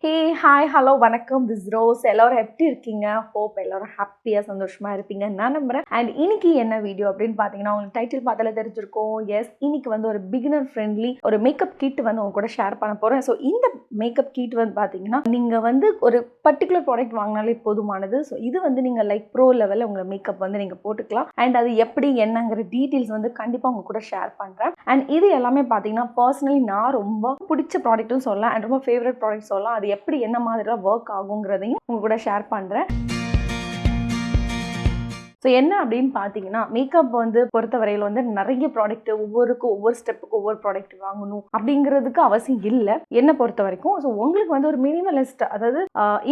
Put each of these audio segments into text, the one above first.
Hey hi hello வணக்கம் this rose. எல்லோரும் எப்படி இருக்கீங்க? ஹோப் எல்லோரும் ஹாப்பியாக சந்தோஷமாக இருப்பீங்க நான் நம்புகிறேன். அண்ட் இன்னைக்கு என்ன வீடியோ அப்படின்னு பார்த்தீங்கன்னா, உங்களுக்கு டைட்டில் பார்த்தாலே தெரிஞ்சிருக்கும். எஸ், இன்னைக்கு வந்து ஒரு பிகினர் ஃப்ரெண்ட்லி ஒரு மேக்கப் கிட் வந்து உங்க கூட ஷேர் பண்ண போகிறேன். ஸோ இந்த மேக்கப் கிட் வந்து பார்த்தீங்கன்னா, நீங்கள் வந்து ஒரு பர்டிகுலர் ப்ராடக்ட் வாங்கினாலே போதுமானது. ஸோ இது வந்து நீங்கள் லைக் ப்ரோ லெவலில் உங்களை மேக்கப் வந்து நீங்கள் போட்டுக்கலாம். அண்ட் அது எப்படி என்னங்கிற டீட்டெயில்ஸ் வந்து கண்டிப்பாக உங்க கூட ஷேர் பண்ணுறேன். அண்ட் இது எல்லாமே பார்த்தீங்கன்னா பர்சனலி நான் ரொம்ப பிடிச்ச ப்ராடக்ட்டும் சொல்லலாம் அண்ட் ரொம்ப ஃபேவரட் ப்ராடக்ட் சொல்லலாம். அது எப்படி என்ன மாதிரி ஒர்க் ஆகுங்கிறதையும் உங்க கூட ஷேர் பண்றேன். ஸோ என்ன அப்படின்னு பார்த்தீங்கன்னா, மேக்கப் வந்து பொறுத்தவரையில் வந்து நிறைய ப்ராடக்ட் ஒவ்வொரு ஸ்டெப்புக்கு ஒவ்வொரு ப்ராடக்ட் வாங்கணும் அப்படிங்கிறதுக்கு அவசியம் இல்லை என்னை பொறுத்த வரைக்கும். ஸோ உங்களுக்கு வந்து ஒரு மினிமலிஸ்ட், அதாவது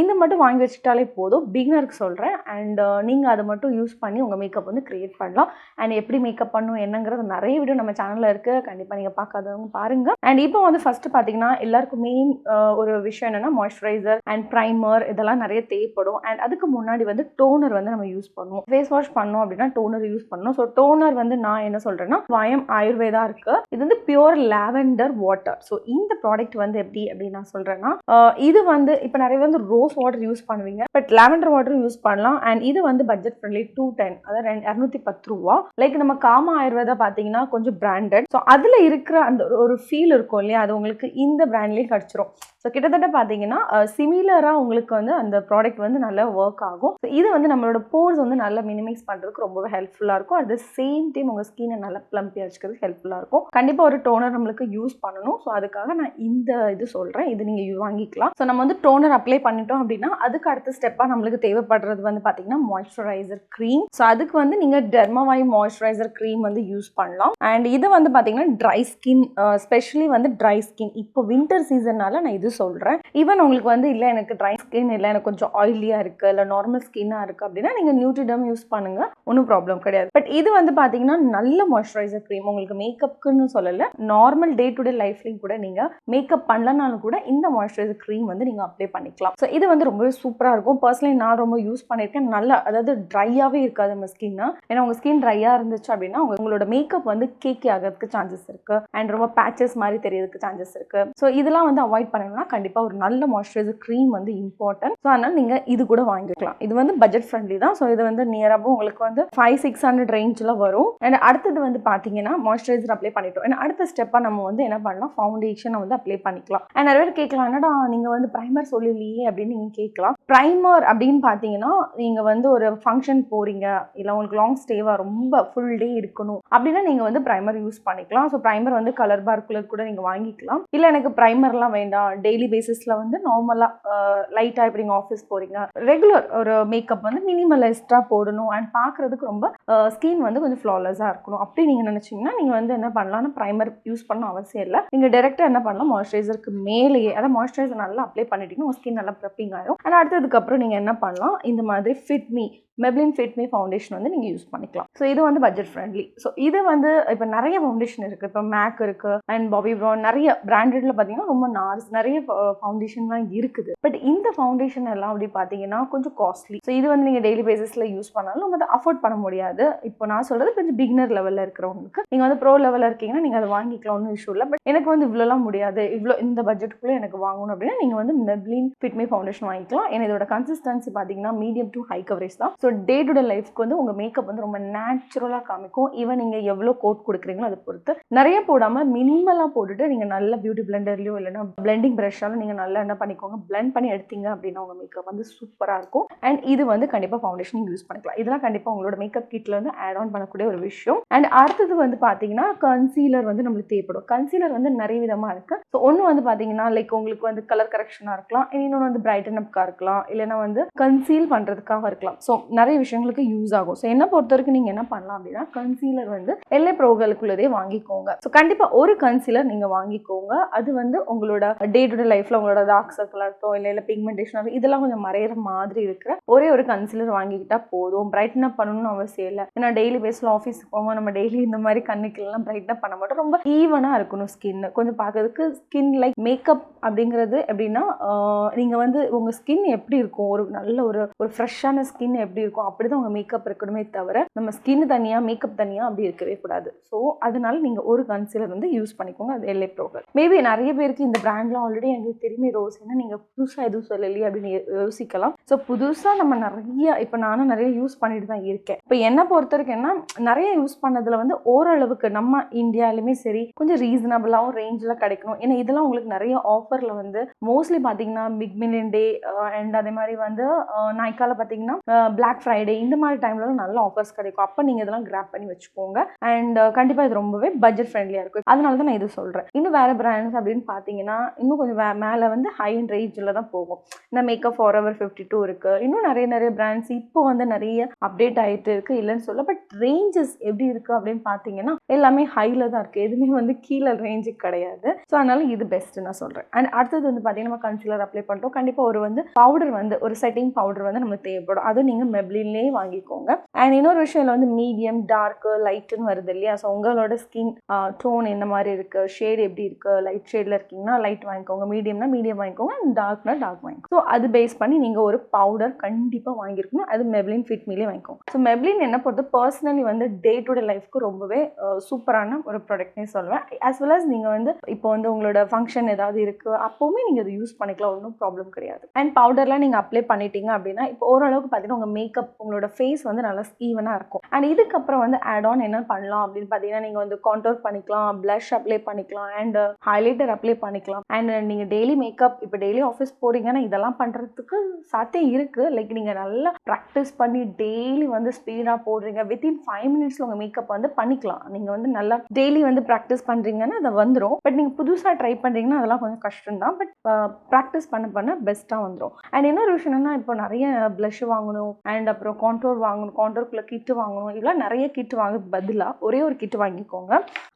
இந்த மட்டும் வாங்கி வச்சுட்டாலே போதும், பிகினருக்கு சொல்கிறேன். அண்ட் நீங்கள் அதை மட்டும் யூஸ் பண்ணி உங்கள் மேக்கப் வந்து க்ரியேட் பண்ணலாம். அண்ட் எப்படி மேக்கப் பண்ணணும் என்னங்கிறது நிறைய வீடியோ நம்ம சேனலில் இருக்குது, கண்டிப்பாக நீங்கள் பார்க்காதவங்க பாருங்கள். அண்ட் இப்போ வந்து ஃபஸ்ட்டு பார்த்தீங்கன்னா, எல்லாருக்கும் மெயின் ஒரு விஷயம் என்னென்னா மாய்ஸ்சரைசர் அண்ட் ப்ரைமர் இதெல்லாம் நிறைய தேவைப்படும். அண்ட் அதுக்கு முன்னாடி வந்து டோனர் வந்து நம்ம யூஸ் பண்ணுவோம். ஃபேஸ் வாஷ் பண்ணோம் அப்படின்னா டோனர் யூஸ் பண்ணணும். ஸோ டோனர் வந்து நான் என்ன சொல்றேன்னா, வயம் ஆயுர்வேதா இருக்கு. இது வந்து பியூர் லாவெண்டர் வாட்டர். ஸோ இந்த ப்ராடக்ட் வந்து எப்படி அப்படின்னு நான் சொல்றேன்னா, இது வந்து இப்போ நிறைய வந்து ரோஸ் வாட்டர் யூஸ் பண்ணுவீங்க, பட் லாவெண்டர் வாட்டர் யூஸ் பண்ணலாம். அண்ட் இது வந்து பட்ஜெட் ஃப்ரெண்ட்லி 210, அதாவது 210 ரூபா. லைக் நம்ம காமா ஆயுர்வேதா பார்த்தீங்கன்னா கொஞ்சம் பிராண்டட். ஸோ அதில் இருக்கிற அந்த ஒரு ஃபீல் இருக்கும் இல்லையா, அது உங்களுக்கு இந்த பிராண்ட்லேயே கிடச்சிரும். ஸோ கிட்டத்தட்ட பார்த்தீங்கன்னா சிமிலராக உங்களுக்கு வந்து அந்த ப்ராடக்ட் வந்து நல்லா ஒர்க் ஆகும். ஸோ இது வந்து நம்மளோட போர்ஸ் வந்து நல்லா மினிமைஸ் பண்ணுறதுக்கு ரொம்பவே ஹெல்ப்ஃபுல்லாக இருக்கும். அட் த சேம் டைம் உங்கள் ஸ்கினை நல்லா ப்ளம்பியாக வச்சுக்கிறதுக்கு ஹெல்ப்ஃபுல்லாக இருக்கும். கண்டிப்பாக ஒரு டோனர் நம்மளுக்கு யூஸ் பண்ணணும். ஸோ அதுக்காக நான் இந்த இது சொல்கிறேன், இது நீங்கள் வாங்கிக்கலாம். ஸோ நம்ம வந்து டோனர் அப்ளை பண்ணிட்டோம் அப்படின்னா அதுக்கு அடுத்த ஸ்டெப்பாக நம்மளுக்கு தேவைப்படுறது வந்து பார்த்தீங்கன்னா மாய்ஸ்சரைசர் க்ரீம். ஸோ அதுக்கு வந்து நீங்கள் டெர்மாவாய் மாய்ஸ்சரைசர் க்ரீம் வந்து யூஸ் பண்ணலாம். அண்ட் இது வந்து பார்த்தீங்கன்னா ட்ரை ஸ்கின், ஸ்பெஷலி வந்து ட்ரை ஸ்கின், இப்போ வின்டர் சீசன்னால நான் இது சொல்கிறேன். ஈவன் உங்களுக்கு வந்து இல்லை எனக்கு ட்ரை ஸ்கின் இல்லை, எனக்கு கொஞ்சம் ஆயிலியாக இருக்குது, இல்லை நார்மல் ஸ்கின்னாக இருக்குது அப்படின்னா நீங்கள் நியூட்ரிடம் யூஸ் பண்ணுங்க, ஒன்றும் ப்ராப்ளம் கிடையாது. பட் இது வந்து பார்த்தீங்கன்னா நல்ல மாய்ஸ்சரைசர் க்ரீம், உங்களுக்கு மேக்கப்புக்குன்னு சொல்லலை, நார்மல் டே டு டே லைஃப்லையும் கூட நீங்கள் மேக்கப் பண்ணலனாலும் கூட இந்த மாய்ஸ்சரைசர் க்ரீம் வந்து நீங்கள் அப்ளை பண்ணிக்கலாம். ஸோ இது வந்து ரொம்பவே சூப்பராக இருக்கும். பர்சனலி நான் ரொம்ப யூஸ் பண்ணியிருக்கேன். நல்லா, அதாவது ட்ரையாகவே இருக்காது நம்ம ஸ்கின்னா. ஏன்னா உங்கள் ஸ்கின் ட்ரையாக இருந்துச்சு அப்படின்னா உங்களோட மேக்கப் வந்து கேக்கி ஆகிறதுக்கு சான்சஸ் இருக்குது. அண்ட் ரொம்ப பேச்சஸ் மாதிரி தெரியறதுக்கு சான்சஸ் இருக்குது. ஸோ இதெல்லாம் வந்து அவாய்ட் பண்ணணும்னா கண்டிப்பாக ஒரு நல்ல மாய்ஸ்சரைசர் க்ரீம் வந்து இம்பார்ட்டன்ட். ஸோ அதனால் நீங்கள் இது கூட வாங்கிக்கலாம். இது வந்து பட்ஜெட் ஃப்ரெண்ட்லி தான். ஸோ இது வந்து நியராக உங்களுக்கு வந்து 500-600 ரேஞ்சில் வரும். அண்ட் அடுத்தது வந்து பார்த்தீங்கன்னா மாய்ஸ்சரைசர் அப்ளை பண்ணிட்டோம். அண்ட் அடுத்த ஸ்டெப்பாக நம்ம வந்து என்ன பண்ணலாம், ஃபவுண்டேஷனை வந்து அப்ளை பண்ணிக்கலாம். அண்ட் நிறைய பேர் கேட்கலாம், என்னடா நீங்கள் வந்து ப்ரைமர் சொல்லலையே அப்படின்னு நீங்கள் கேட்கலாம். ப்ரைமர் அப்படின்னு பார்த்தீங்கன்னா, நீங்கள் வந்து ஒரு ஃபங்க்ஷன் போகிறீங்க, இல்லை உங்களுக்கு லாங் ஸ்டேவாக ரொம்ப ஃபுல் டே இருக்கணும் அப்படின்னா நீங்கள் வந்து ப்ரைமர் யூஸ் பண்ணிக்கலாம். ஸோ ப்ரைமர் வந்து கலர் பார்க்குலர் கூட நீங்கள் வாங்கிக்கலாம். இல்லை எனக்கு ப்ரைமர்லாம் வேண்டாம், டெய்லி பேசிஸில் வந்து நார்மலாக லைட்டாக இப்படி நீங்கள் ஆஃபீஸ் போகிறீங்க, ரெகுலர் ஒரு மேக்கப் வந்து மினிமலிஸ்டாக போடணும் அண்ட் பார்க்குறதுக்கு ரொம்ப ஸ்கின் வந்து கொஞ்சம் ஃப்ளாலெஸ்ஸாக இருக்கணும் அப்படி நீங்கள் நினச்சிங்கன்னா நீங்கள் வந்து என்ன பண்ணலாம்னா ப்ரைமர் யூஸ் பண்ண அவசியம் இல்லை. நீங்கள் டேரெக்டாக என்ன பண்ணலாம், மாய்ஸ்சரைசருக்கு மேலேயே, அதாவது மாய்ஸ்சரைசர் நல்லா அப்ளை பண்ணிட்டீங்கன்னா உங்கள் ஸ்கின் நல்லா ப்ரெப்பிங் ஆகிடும். அண்ட் அடுத்ததுக்கப்புறம் நீங்கள் என்ன பண்ணலாம், இந்த மாதிரி மெப்ளின் ஃபிட் மீ ஃபவுண்டேஷன் வந்து நீங்கள் யூஸ் பண்ணிக்கலாம். ஸோ இது வந்து பட்ஜெட் ஃப்ரெண்ட்லி. ஸோ இது வந்து இப்போ நிறைய ஃபவுண்டேஷன் இருக்குது. இப்போ மேக் இருக்குது அண்ட் பாபி ப்ரௌன், நிறைய பிராண்டட்ல பார்த்தீங்கன்னா ரொம்ப நிறைய ஃபவுண்டேஷன்லாம் இருக்குது. பட் இந்த ஃபவுண்டேஷன் எல்லாம் அப்படி பார்த்தீங்கன்னா கொஞ்சம் காஸ்ட்லி. ஸோ இது வந்து நீங்கள் டெய்லி பேசிஸில் யூஸ் பண்ணாலும் நம்ம அதை அஃபோர்ட் பண்ண முடியாது. இப்போ நான் சொல்கிறது கொஞ்சம் பிகினர் லெவலில் இருக்கிறவங்களுக்கு. நீங்கள் வந்து ப்ரோ லெவலில் இருக்கீங்கன்னா நீங்கள் அதை வாங்கிக்கலாம், ஒன்றும் இஷ்யூ இல்லை. பட் எனக்கு வந்து இவ்வளோலாம் முடியாது, இந்த பட்ஜெட்டுக்குள்ளே எனக்கு வாங்கணும் அப்படின்னா நீங்கள் வந்து மெப்ளின் ஃபிட் மீ ஃபவுண்டேஷன் வாங்கிக்கலாம். ஏன்னா இதோட கன்சிஸ்டன்சி பார்த்தீங்கன்னா மீடியம் டு ஹை கவரேஜ் தான். ஸோ டே டு டே லைஃப்க்கு வந்து உங்கள் மேக்கப் வந்து ரொம்ப நேச்சுரலாக காமிக்கும். ஈவன் நீங்கள் எவ்வளோ கோட் கொடுக்குறீங்களோ அதை பொறுத்து, நிறைய போடாமல் மினிமலாக போட்டுட்டு நீங்கள் நல்ல பியூட்டி பிளெண்டர்லையோ இல்லைன்னா பிளெண்டிங் ப்ரஷ்ஷாலும் நீங்கள் நல்லா என்ன பண்ணிக்கோங்க, பிளெண்ட் பண்ணி எடுத்தீங்க அப்படின்னா உங்கள் மேக்கப் வந்து சூப்பராக இருக்கும். அண்ட் இது வந்து கண்டிப்பாக ஃபவுண்டேஷன் யூஸ் பண்ணிக்கலாம். இதெல்லாம் கண்டிப்பாக உங்களோட மேக்கப் கிட்டில் வந்து ஆட் ஆன் பண்ணக்கூடிய ஒரு விஷயம். அண்ட் அடுத்தது வந்து பார்த்தீங்கன்னா கன்சீலர் வந்து நம்மளுக்கு தேவைப்படும். கன்சீலர் வந்து நிறைய விதமாக இருக்குது. ஸோ ஒன்று வந்து பார்த்தீங்கன்னா லைக் உங்களுக்கு வந்து கலர் கரெக்ஷனாக இருக்கலாம், இன்னொன்று வந்து பிரைட்டன் அப்காக இருக்கலாம், இல்லைன்னா வந்து கன்சீல் பண்ணுறதுக்காக இருக்கலாம். ஸோ நிறைய விஷயங்களுக்கு யூஸ் ஆகும். ஸோ என்ன பொறுத்த வரைக்கும் நீங்கள் என்ன பண்ணலாம் அப்படின்னா, கன்சீலர் வந்து எல்ஏ ப்ரோகளுக்குள்ளதே வாங்கிக்கோங்க. ஸோ கண்டிப்பாக ஒரு கன்சீலர் நீங்கள் வாங்கிக்கோங்க. அது வந்து உங்களோட டே டு டே லைஃப்பில் உங்களோட டார்க் சர்க்கிளாக இருக்கட்டும், இல்லை பிக்மெண்டேஷன் இதெல்லாம் கொஞ்சம் மறையிற மாதிரி இருக்கிற ஒரே ஒரு கன்சீலர் வாங்கிக்கிட்டால் போதும். பிரைட்டன் அப் பண்ணணும்னு அவசியம் இல்லை. ஏன்னா டெய்லி பேஸில் ஆஃபீஸுக்கு போவோம், நம்ம டெய்லி இந்த மாதிரி கண்ணுக்கெல்லாம் பிரைட்டன் அப் பண்ண மாட்டோம். ரொம்ப ஈவனாக இருக்கணும் ஸ்கின், கொஞ்சம் பார்க்கறதுக்கு ஸ்கின் லைக் மேக்கப் அப்படிங்கிறது எப்படின்னா, நீங்கள் வந்து உங்கள் ஸ்கின் எப்படி இருக்கும், ஒரு நல்ல ஒரு ஃப்ரெஷ்ஷான ஸ்கின் எப்படி எப்படி இருக்கும் அப்படிதான் உங்க மேக்கப் இருக்கணுமே தவிர நம்ம ஸ்கின் தனியா மேக்கப் தனியா அப்படி இருக்கவே கூடாது. ஸோ அதனால நீங்க ஒரு கன்சீலர் வந்து யூஸ் பண்ணிக்கோங்க, அது LA Pro. மேபி நிறைய பேருக்கு இந்த பிராண்ட்லாம் ஆல்ரெடி எனக்கு தெரியுமே ரோஸ், என்ன நீங்க புதுசா எதுவும் சொல்லலையே அப்படின்னு யோசிக்கலாம். ஸோ புதுசா நம்ம நிறைய இப்போ நானும் நிறைய யூஸ் பண்ணிட்டு தான் இருக்கேன். இப்போ என்ன பொறுத்த வரைக்கும் என்ன, நிறைய யூஸ் பண்ணதுல வந்து ஓரளவுக்கு நம்ம இந்தியாலுமே சரி கொஞ்சம் ரீசனபிளாகவும் ரேஞ்சில் கிடைக்கணும். ஏன்னா இதெல்லாம் உங்களுக்கு நிறைய ஆஃபரில் வந்து மோஸ்ட்லி பார்த்தீங்கன்னா பிக் மில்லியன் டே அண்ட் அதே மாதிரி வந்து நாய்க்கால பார்த்தீங்கன்னா பிளாக் ஃப்ரைடே இந்த மாதிரி டைம்ல நல்ல ஆஃபர்ஸ் கிடைக்கும். அப்போ நீங்கள் இதெல்லாம் கிராப் பண்ணி வச்சுக்கோங்க. அண்ட் கண்டிப்பாக இது ரொம்பவே பட்ஜெட் ஃப்ரெண்ட்லியாக இருக்கும். அதனால தான் நான் இது சொல்கிறேன். இன்னும் வேறு பிராண்ட்ஸ் அப்படின்னு பார்த்தீங்கன்னா இன்னும் கொஞ்சம் மேலே வந்து ஹை அண்ட் ரேஞ்சில் தான் போகும். இந்த மேக்கப் ஃபார்எவர் 52 இருக்குது. இன்னும் நிறைய பிராண்ட்ஸ் இப்போ வந்து நிறைய அப்டேட் ஆகிட்டு இருக்குது, இல்லைன்னு சொல்ல. பட் ரேஞ்சஸ் எப்படி இருக்குது அப்படின்னு பார்த்தீங்கன்னா எல்லாமே ஹையில் தான் இருக்குது, எதுவுமே வந்து கீழே ரேஞ்சுக்கு கிடையாது. ஸோ அதனால இது பெஸ்ட்டு நான் சொல்கிறேன். அண்ட் அடுத்தது வந்து பார்த்தீங்கன்னா நம்ம கன்சீலர் அப்ளை பண்ணுறோம். கண்டிப்பாக ஒரு வந்து பவுடர் வந்து ஒரு செட்டிங் பவுடர் வந்து நமக்கு தேவைப்படும். அதுவும் நீங்கள் மெப்ளின்லேயே வாங்கிக்கோங்க. அண்ட் இன்னொரு விஷயம் வந்து மீடியம் டார்க்கு லைட்டுன்னு வருது இல்லையா. ஸோ உங்களோட ஸ்கின் டோன் என்ன மாதிரி இருக்குது, ஷேட் எப்படி இருக்குது, லைட் ஷேடில் இருக்கீங்கன்னா லைட் வாங்கிக்கோங்க, மீடியம்னா மீடியம் வாங்கிக்கோங்க, அண்ட் டார்க்னா டார்க் வாங்கிக்கோங்க. ஸோ அது பேஸ் பண்ணி நீங்கள் ஒரு பவுடர் கண்டிப்பாக வாங்கியிருக்கணும். அது மெப்ளின் ஃபிட் மீலே வாங்கிக்கோங்க. ஸோ மெப்ளின் என்ன பொறுத்து பர்சனலி வந்து டே டு டே லைஃப்க்கு ரொம்பவே சூப்பரான ஒரு ப்ராடக்ட்னே சொல்லுவேன். ஆஸ் வெல் அஸ் நீங்கள் வந்து இப்போ வந்து உங்களோட ஃபங்க்ஷன் ஏதாவது இருக்குது அப்போவுமே நீங்கள் அதை யூஸ் பண்ணிக்கலாம், ஒன்றும் ப்ராப்ளம் கிடையாது. அண்ட் பவுடர்லாம் நீங்கள் அப்ளை பண்ணிட்டீங்க அப்படின்னா இப்போ ஓரளவுக்கு பார்த்தீங்கன்னா உங்கள் மேக்கப் உங்களோட ஃபேஸ் வந்து நல்லா ஈவனாக இருக்கும். அண்ட் இதுக்கப்புறம் வந்து ஆட் ஆன் என்ன பண்ணலாம் அப்படின்னு பார்த்தீங்கன்னா நீங்கள் வந்து கான்டோர் பண்ணிக்கலாம், ப்ளஷ் அப்ளை பண்ணிக்கலாம், அண்ட் ஹைலைட்டர் அப்ளை பண்ணிக்கலாம். அண்ட் நீங்கள் டெய்லி மேக்கப் இப்போ டெய்லி ஆஃபீஸ் போகிறீங்கன்னா இதெல்லாம் பண்ணுறதுக்கு சாத்தியம் இருக்குது. லைக் நீங்கள் நல்லா ப்ராக்டிஸ் பண்ணி டெய்லி வந்து ஸ்பீடாக போடுறீங்க, வித்தின் 5 மினிட்ஸில் உங்கள் மேக்கப் வந்து பண்ணிக்கலாம். நீங்கள் வந்து நல்லா டெய்லி வந்து ப்ராக்டிஸ் பண்ணுறீங்கன்னா அதை வந்துடும். பட் நீங்கள் புதுசாக ட்ரை பண்ணுறீங்கன்னா அதெல்லாம் கொஞ்சம் கஷ்டம் தான். பட் ப்ராக்டிஸ் பண்ண பெஸ்ட்டாக வந்துடும். அண்ட் இன்னொரு விஷயம் என்னன்னா இப்போ நிறைய ப்ளஷ் வாங்கணும், அண்ட் அப்புறம் கான்டோர் வாங்கணும், கான்டோருக்குள்ள கிட்டு வாங்கணும், இதெல்லாம் நிறைய கிட்டு வாங்க பதிலாக ஒரே ஒரு கிட்டு வாங்கிக்கோங்க.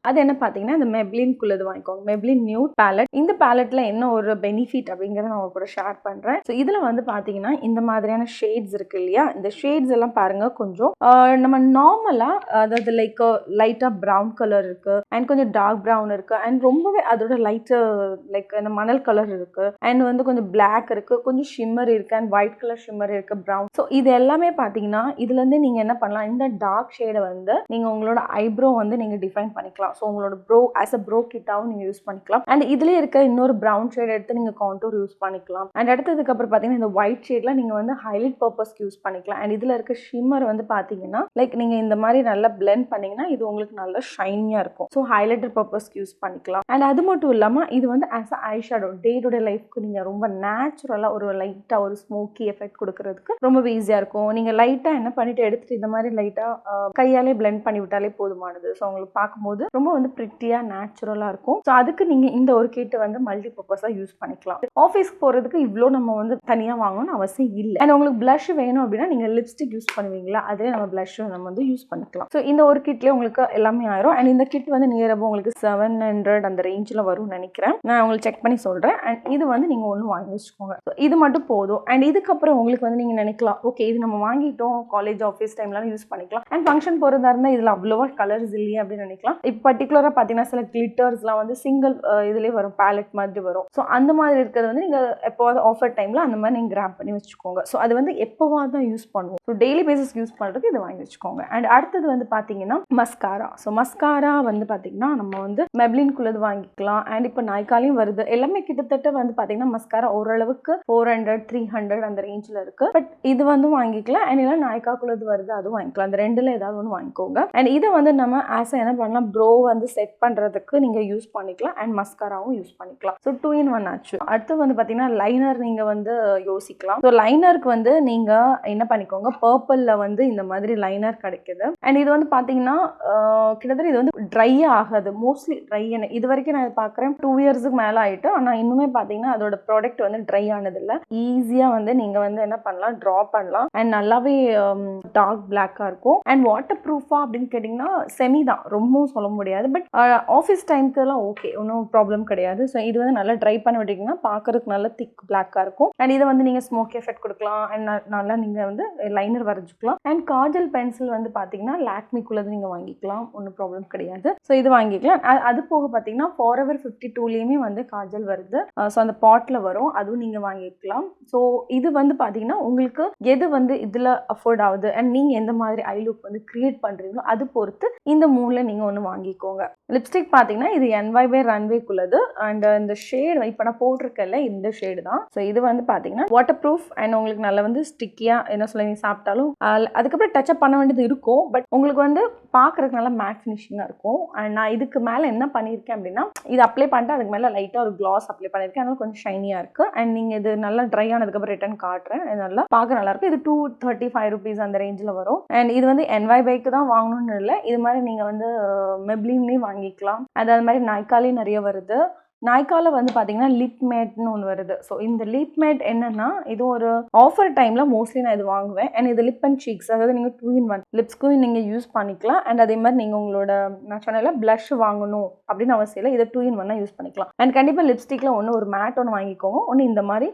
அது என்ன பார்த்தீங்கன்னா இந்த மெப்ளின்குள்ளது வாங்கிக்கோங்க, மெப்ளின் நியூட் பேலட். இந்த பேலட்டில் என்ன ஒரு பெனிஃபிட் அப்படிங்கிறத நான் கூட ஷேர் பண்ணுறேன். ஸோ இதில் வந்து பார்த்தீங்கன்னா இந்த மாதிரியான ஷேட்ஸ் இருக்குது இல்லையா, இந்த ஷேட்ஸ் எல்லாம் பாருங்கள் கொஞ்சம் நம்ம நார்மலாக அதாவது லைக் லைட்டாக ப்ரௌன் கலர் இருக்குது, அண்ட் கொஞ்சம் டார்க் ப்ரௌன் இருக்குது, அண்ட் ரொம்பவே அதோட லைட்டு லைக் இந்த மணல் கலர் இருக்குது, அண்ட் வந்து கொஞ்சம் பிளாக் இருக்குது, கொஞ்சம் ஷிம்மர் இருக்குது, அண்ட் ஒயிட் கலர் ஷிம்மர் இருக்குது, ப்ரௌன். ஸோ இது எல்லாமே பார்த்தீங்கன்னா இதுலேருந்து நீங்கள் என்ன பண்ணலாம், இந்த டார்க் ஷேடை வந்து நீங்கள் உங்களோட ஐப்ரோ வந்து நீங்கள் டிஃபைன் பண்ணிக்கலாம். ஸோ உங்களோட ப்ரோ ஆஸ் அ ப்ரோ கிட்டாகவும் நீங்கள் யூஸ் பண்ணிக்கலாம். அண்ட் இதுலேயே இருக்க இன்னொரு ப்ரௌன் ஷேட் எடுத்து நீங்கள் கான்டோர் யூஸ் பண்ணிக்கலாம். அண்ட் அடுத்ததுக்கப்புறம் பார்த்தீங்கன்னா இந்த ஒயிட் ஷேட்லாம் நீங்கள் வந்து ஹைலைட் பர்பஸ்க்கு யூஸ் பண்ணிக்கலாம். அண்ட் இதில் இருக்க ஷிம்மர் வந்து பார்த்தீங்கன்னா லைக் நீங்கள் இந்த மாதிரி நல்லா பிளெண்ட் பண்ணிங்கன்னா இது உங்களுக்கு நல்லா ஷைனியாக இருக்கும். ஸோ ஹைலைட்டர் பர்பஸ்க்கு யூஸ் பண்ணிக்கலாம். அண்ட் அது மட்டும் இல்லாமல் இது வந்து as a eye shadow day to day லைஃப்க்கு நீங்கள் ரொம்ப நேச்சுரலாக ஒரு லைட்டாக ஒரு ஸ்மோக்கி எஃபெக்ட் கொடுக்கறதுக்கு ரொம்ப ஈஸியாக இருக்கும். நீங்கள் லைட்டாக என்ன பண்ணிட்டு எடுத்துட்டு இந்த மாதிரி லைட்டாக கையாலே பிளெண்ட் பண்ணி விட்டாலே போதுமானது. ஸோ உங்களுக்கு பார்க்கும்போது ரொம்ப வந்து பிரிட்டியாக நேச்சுரலாக இருக்கும். ஸோ அதுக்கு நீங்கள் இந்த ஒரு கிட் வந்து மல்டி பர்பஸாக யூஸ் பண்ணிக்கலாம். ஆஃபீஸ்க்கு போகிறதுக்கு இவ்வளோ நம்ம வந்து தனியாக வாங்கணும்னு அவசியம் இல்லை. அண்ட் உங்களுக்கு ப்ளஷ் வேணும் அப்படின்னா நீங்கள் லிப்ஸ்டிக் யூஸ் பண்ணுவீங்களா, அதே நம்ம ப்ளஷ் நம்ம வந்து யூஸ் பண்ணிக்கலாம். ஸோ இந்த ஒரு கிட்லேயே உங்களுக்கு எல்லாமே ஆயிரும். அண்ட் இந்த கிட் வந்து நியரபோ உங்களுக்கு 700 அந்த ரேஞ்சில் வரும்னு நினைக்கிறேன். நான் உங்களுக்கு செக் பண்ணி சொல்கிறேன். அண்ட் இது வந்து நீங்கள் ஒன்று வாங்கி வச்சுக்கோங்க. இது மட்டும் போதும். அண்ட் இதுக்கப்புறம் உங்களுக்கு வந்து நீங்கள் நினைக்கலாம் ஓகே இது நம்ம வாங்கிட்டோம் காலேஜ் ஆஃபீஸ் டைம்லாம் யூஸ் பண்ணிக்கலாம். அண்ட் ஃபங்க்ஷன் போகிறதா இருந்தால் இதில் அவ்வளோவா கலர்ஸ் இல்லையே அப்படின்னு நினைக்கலாம். இப்போ பர்டிகுலராக பார்த்தீங்கன்னா சில கிளிட்டர்ஸ்லாம் வந்து சிங்கிள் இதுலேயே வரும், பேலட் மாதிரி வரும். ஸோ அந்த மாதிரி இருக்கிறது வந்து நீங்கள் எப்போவாது ஆஃபர் டைமில் அந்த மாதிரி நீங்கள் கிராப் பண்ணி வச்சுக்கோங்க. ஸோ அது வந்து எப்போவாது தான் யூஸ் பண்ணுவோம். ஸோ டெய்லி பேசிஸ் யூஸ் பண்ணுறதுக்கு இதை வாங்கி வச்சுக்கோங்க. அண்ட் அடுத்தது வந்து பார்த்தீங்கன்னா மஸ்காரா. ஸோ மஸ்காரா வந்து பார்த்தீங்கன்னா நம்ம வந்து மெப்ளின்குள்ளது வாங்கிக்கலாம். அண்ட் இப்போ நாய்க்காலையும் வருது. எல்லாமே கிட்டத்தட்ட வந்து பார்த்தீங்கன்னா மஸ்காரா ஓரளவுக்கு 400 300 அந்த ரேஞ்சில் இருக்குது. பட் இது வந்து வாங்கிக்கலாம். அண்ட் இல்லை நாய்க்காக்குள்ளது வருது அதுவும் வாங்கிக்கலாம். அந்த ரெண்டில் ஏதாவது ஒன்று வாங்கிக்கோங்க. அண்ட் இதை வந்து நம்ம ஆஸ் என்ன பண்ணலாம், ப்ரோ வந்து செட் பண்ணுறதுக்கு நீங்கள் யூஸ் பண்ணிக்கலாம். அண்ட் மஸ்காராவும் யூஸ் பண்ணிக்கலாம். ஸோ 2 in 1 ஆச்சு. அடுத்து வந்து பார்த்தீங்கன்னா லைனர் நீங்கள் வந்து யோசிக்கலாம். ஸோ லைனருக்கு வந்து நீங்கள் என்ன பண்ணிக்கோங்க, பர்பிளில் வந்து இந்த மாதிரி லைனர் கிடைக்குது. அண்ட் இது வந்து பார்த்தீங்கன்னா கிட்டத்தட்ட இது வந்து ட்ரை ஆகாது, மோஸ்ட்லி ட்ரை. இது வரைக்கும் நான் பார்க்குறேன் 2 இயர்ஸுக்கு மேலே ஆகிட்டு. ஆனால் இன்னுமே பார்த்தீங்கன்னா அதோட ப்ராடக்ட் வந்து ட்ரை ஆனதில்லை. ஈஸியாக வந்து நீங்கள் வந்து என்ன பண்ணலாம், ட்ரா பண்ணலாம். அண்ட் நல்லாவே டார்க் பிளாக்காக இருக்கும். அண்ட் வாட்டர் ப்ரூஃபா அப்படின்னு கேட்டிங்கன்னா செமி தான், ரொம்பவும் சொல்ல முடியாது. பட் ஆஃபீஸ் டைமுக்குலாம் ஓகே, ஒன்றும் ப்ராப்ளம் கிடையாது. ஸோ இது வந்து நல்லா ட்ரை பண்ணி விட்டிங்கன்னா பார்க்கறதுக்கு நல்லா திக் பிளாக்காக இருக்கும். அண்ட் இதை வந்து நீங்கள் ஸ்மோக் எஃபெக்ட் கொடுக்கலாம். அண்ட் நல்லா நீங்கள் வந்து லைனர் வரைஞ்சிக்கலாம். அண்ட் காஜல் பென்சில் வந்து பார்த்தீங்கன்னா லாக்மிக்குள்ளது நீங்கள் வாங்கிக்கலாம், ஒன்றும் ப்ராப்ளம் கிடையாது. ஸோ இது வாங்கிக்கலாம். அது போக பார்த்தீங்கன்னா ஃபார்எவர் 52லேயுமே வந்து காஜல் வருது. ஸோ அந்த பாட்டில் வரும், அதுவும் நீங்கள் வாங்கிக்கலாம். ஸோ இது வந்து பார்த்தீங்கன்னா உங்களுக்கு எது வந்து வந்து இதில் அஃபோர்ட் ஆகுது அண்ட் நீங்கள் எந்த மாதிரி ஐ லுக் வந்து க்ரியேட் பண்ணுறீங்களோ அது பொறுத்து இந்த 3ல் நீங்கள் ஒன்று வாங்கிக்கோங்க. லிப்ஸ்டிக் பார்த்தீங்கன்னா இது NY by ரன்வேக்குள்ளது அண்ட் இந்த ஷேடு இப்போ நான் போட்டிருக்கல இந்த ஷேடு தான். ஸோ இது வந்து பார்த்தீங்கன்னா வாட்டர் ப்ரூஃப் அண்ட் உங்களுக்கு நல்லா வந்து ஸ்டிக்கியாக என்ன சொல்ல நீங்கள் சாப்பிட்டாலும் அதுக்கப்புறம் டச்சப் பண்ண வேண்டியது இருக்கும். பட் உங்களுக்கு வந்து பார்க்குறதுக்கு நல்லா மேட் ஃபினிஷிங்காக இருக்கும். அண்ட் நான் இதுக்கு மேலே என்ன பண்ணியிருக்கேன் அப்படின்னா இது அப்ளை பண்ணிட்டு அதுக்கு மேலே லைட்டாக ஒரு க்ளாஸ் அப்ளை பண்ணியிருக்கேன். அதனால கொஞ்சம் ஷைனியாக இருக்குது. அண்ட் நீங்கள் இது நல்லா ட்ரை ஆனதுக்கப்புறம் ரிட்டன் காட்டுறேன். இது நல்லா பார்க்க நல்லாயிருக்கும். இது 235 rupees அந்த ரேஞ்சில் வரும். அண்ட் இது வந்து NY பைக்கு தான் வாங்கணும்னு இல்லை, இது மாதிரி நீங்கள் வந்து மெப்ளின்லேயும் வாங்கிக்கலாம். அது மாதிரி நாய்க்காலையும் நிறைய வருது. நாய்க்கால வந்து பார்த்தீங்கன்னா லிப் மேட்னு ஒன்று வருது. ஸோ இந்த லிப் மேட் என்னன்னா இது ஒரு ஆஃபர் டைமில் மோஸ்ட்லி நான் இது வாங்குவேன். அண்ட் இது லிப் அண்ட் சீக்ஸ், அதாவது நீங்கள் 2-in-1 லிப்ஸ்க்கும் நீங்கள் யூஸ் பண்ணிக்கலாம். அண்ட் அதே மாதிரி நீங்கள் உங்களோட நான் சொன்னல ப்ளஷ் வாங்கணும் அப்படின்னு அவசியம் இல்லை, இதை 2-in-1 யூஸ் பண்ணிக்கலாம். அண்ட் கண்டிப்பாக லிப்ஸ்டிக்கில் ஒன்று ஒரு மேட் ஒன்று வாங்கிக்கோங்க. ஒன்று இந்த மாதிரி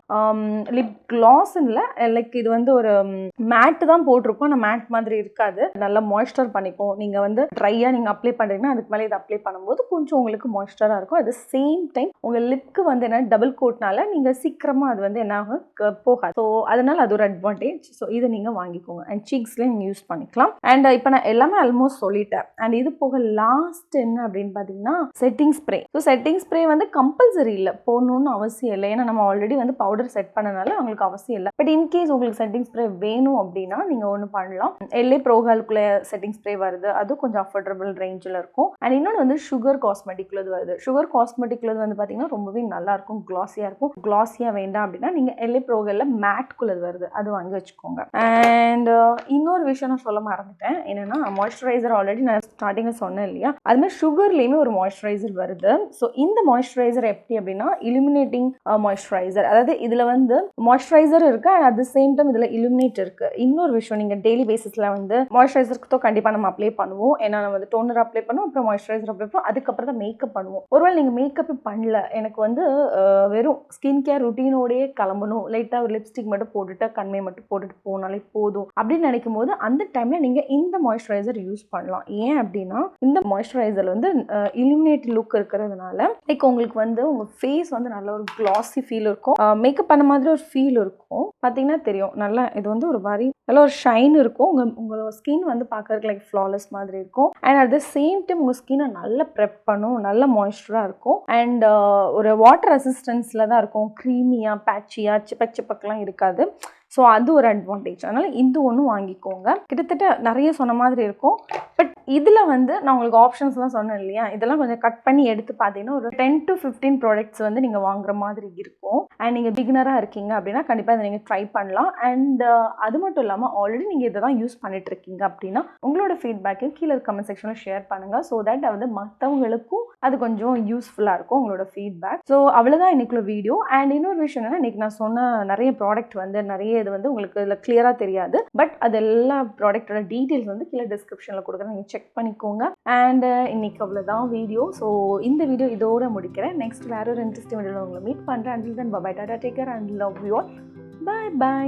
லிப் கிளாஸ்ன்னு இல்லை, லைக் இது வந்து ஒரு மேட்டு தான் போட்டிருக்கோம். ஆனால் மேட் மாதிரி இருக்காது, நல்லா மாய்ஸ்சர் பண்ணிக்கும். நீங்கள் வந்து ட்ரையாக நீங்கள் அப்ளை பண்ணுறீங்கன்னா அதுக்கு மேலே இதை அப்ளை பண்ணும்போது கொஞ்சம் உங்களுக்கு மாய்ஸ்சராக இருக்கும். அது சேம் டைம் உங்கள் லிப்க்கு வந்து என்ன டபுள் கோட்னால நீங்கள் சீக்கிரமாக அது வந்து என்ன ஆகும் போகாது. ஸோ அதனால் அது ஒரு அட்வான்டேஜ். ஸோ இதை நீங்கள் வாங்கிக்கோங்க. அண்ட் சீக்ஸ்லேயும் நீங்கள் யூஸ் பண்ணிக்கலாம். அண்ட் இப்போ நான் எல்லாமே ஆல்மோஸ்ட் சொல்லிட்டேன். அண்ட் இது போக லாஸ்ட் என்ன அப்படின்னு பார்த்தீங்கன்னா setting spray. So setting spray வந்து கம்பல்சரி இல்லை, போடணும்னு அவசியம் இல்லை. ஏன்னா நம்ம ஆல்ரெடி வந்து பவுடர் செட் பண்ணனால உங்களுக்கு அவசியம் இல்லை. பட் இன்கேஸ் உங்களுக்கு செட்டிங் ஸ்ப்ரே வேணும் அப்படின்னா நீங்கள் ஒன்று பண்ணலாம். LA ப்ரோஹாலுக்குள்ளே செட்டிங் ஸ்ப்ரே வருது, அதுவும் கொஞ்சம் அஃபோர்டபுள் ரேஞ்சில் இருக்கும். அண்ட் இன்னொன்று வந்து சுகர் காஸ்மெட்டிக்லது வருது. சுகர் காஸ்மெட்டிக்லது வந்து பார்த்தீங்கன்னா ரொம்பவே நல்லா இருக்கும், கிளாஸியாக இருக்கும். கிளாஸியாக வேண்டாம் அப்படின்னா நீங்கள் LA ப்ரோகல்ல மேட்குள்ளது வருது, அது வாங்கி வச்சுக்கோங்க. அண்ட் இன்னொரு விஷயம் நான் சொல்ல மறந்துட்டேன், என்னன்னா மாய்ஸ்சரைசர் ஆல்ரெடி நான் ஸ்டார்டிங்கில் சொன்னேன் இல்லையா, அதுமாதிரி சுகர்லேயுமே ஒரு மாய்ஸ்சரைசர் வருது. ஸோ இந்த மாய்ஸ்சரைசர் எப்படி அப்படின்னா இலுமினேட்டிங் மாய்ஸ்சரைசர், அதாவது இதில் வந்து மாய்ஸ்சரைசர் இருக்கு and at the same time இதில் இலுமினேட் இருக்கு. இன்னொரு விஷயம், நீங்கள் டெய்லி பேசிஸில் வந்து மாய்ஸ்சரைசருக்கு தான் கண்டிப்பாக நம்ம அப்ளை பண்ணுவோம். ஏன்னா நம்ம வந்து டோனர் அப்ளை பண்ணுவோம், அப்புறம் மாய்ஸ்சரைசர் அப்ளை பண்ணுவோம், அதுக்கப்புறம் தான் மேக்கப் பண்ணுவோம். ஒருவேளை நீங்கள் மேக்கப் பண்ணல, எனக்கு வந்து வெறும் ஸ்கின் கேர் ருட்டீனோடையே கிளம்பணும், லைட்டாக ஒரு லிப்ஸ்டிக் மட்டும் போட்டுட்டு கண்மை மட்டும் போட்டுட்டு போனாலே போதும் அப்படின்னு நினைக்கும் போது அந்த டைமில் நீங்கள் இந்த மாய்ஸ்சரைசர் யூஸ் பண்ணலாம். ஏன் அப்படின்னா இந்த மாய்ஸ்சரைசர் வந்து இலுமினேட் லுக் இருக்கிறதுனால லைக் உங்களுக்கு வந்து உங்கள் ஃபேஸ் வந்து நல்ல ஒரு கிளாஸி ஃபீல் இருக்கும், மேக்கப் பண்ண மாதிரி ஒரு ஃபீல் இருக்கும். பார்த்தீங்கன்னா தெரியும் நல்லா, இது வந்து ஒரு மாதிரி நல்ல ஒரு ஷைன் இருக்கும். உங்களோட ஸ்கின் வந்து பார்க்கறதுக்கு லைக் ஃப்ளாலெஸ் மாதிரி இருக்கும். And at the same time உங்கள் ஸ்கின்னை நல்லா ப்ரெப் பண்ணும், நல்ல மாய்ஸ்சராக இருக்கும். அண்ட் ஒரு வாட்டர் ரெசிஸ்டன்ஸில் தான் இருக்கும், க்ரீமியாக பேட்சியாக சிப்பக்கெலாம் இருக்காது. ஸோ அது ஒரு அட்வான்டேஜ். அதனால் இந்த ஒன்று வாங்கிக்கோங்க. கிட்டத்தட்ட நிறைய சொன்ன மாதிரி இருக்கும். பட் இதில் வந்து நான் உங்களுக்கு ஆப்ஷன்ஸ்லாம் சொன்னேன் இல்லையா, இதெல்லாம் கொஞ்சம் கட் பண்ணி எடுத்து பார்த்தீங்கன்னா ஒரு 10 to 15 ப்ராடக்ட்ஸ் வந்து நீங்கள் வாங்குற மாதிரி இருக்கும். அண்ட் நீங்கள் பிகினராக இருக்கீங்க அப்படின்னா கண்டிப்பாக இதை நீங்கள் ட்ரை பண்ணலாம். அண்ட் அது மட்டும் இல்லாமல் ஆல்ரெடி நீங்கள் இதை தான் யூஸ் பண்ணிட்டு இருக்கீங்க அப்படின்னா உங்களோட ஃபீட்பேக்கையும் கீழே கமெண்ட் செக்ஷனில் ஷேர் பண்ணுங்கள். ஸோ தட் வந்து மற்றவங்களுக்கும் அது கொஞ்சம் யூஸ்ஃபுல்லாக இருக்கும் உங்களோட ஃபீட்பேக். ஸோ அவ்வளோதான் இன்னைக்குள்ள வீடியோ. அண்ட் இன்னொரு விஷயம் என்னன்னா, இன்றைக்கி நான் சொன்ன நிறைய ப்ராடக்ட் வந்து நிறைய இது வந்து உங்களுக்கு இதில் கிளியராக தெரியாது. பட் அது எல்லா ப்ராடக்டோட டீட்டெயில்ஸ் வந்து கீழே டிஸ்கிரிப்ஷனில் கொடுக்குறேன், நீங்கள் செக் பண்ணிக்கோங்க. அண்ட் இன்னைக்கு அவ்வளோதான் வீடியோ. ஸோ இந்த வீடியோ இதோட முடிக்கிறேன். நெக்ஸ்ட் வேற ஒரு இன்ட்ரெஸ்டிங் வீடியோவில் உங்களை மீட் பண்ணுறேன். அண்டில் தென் பை, டாடா, take care and love you all. By.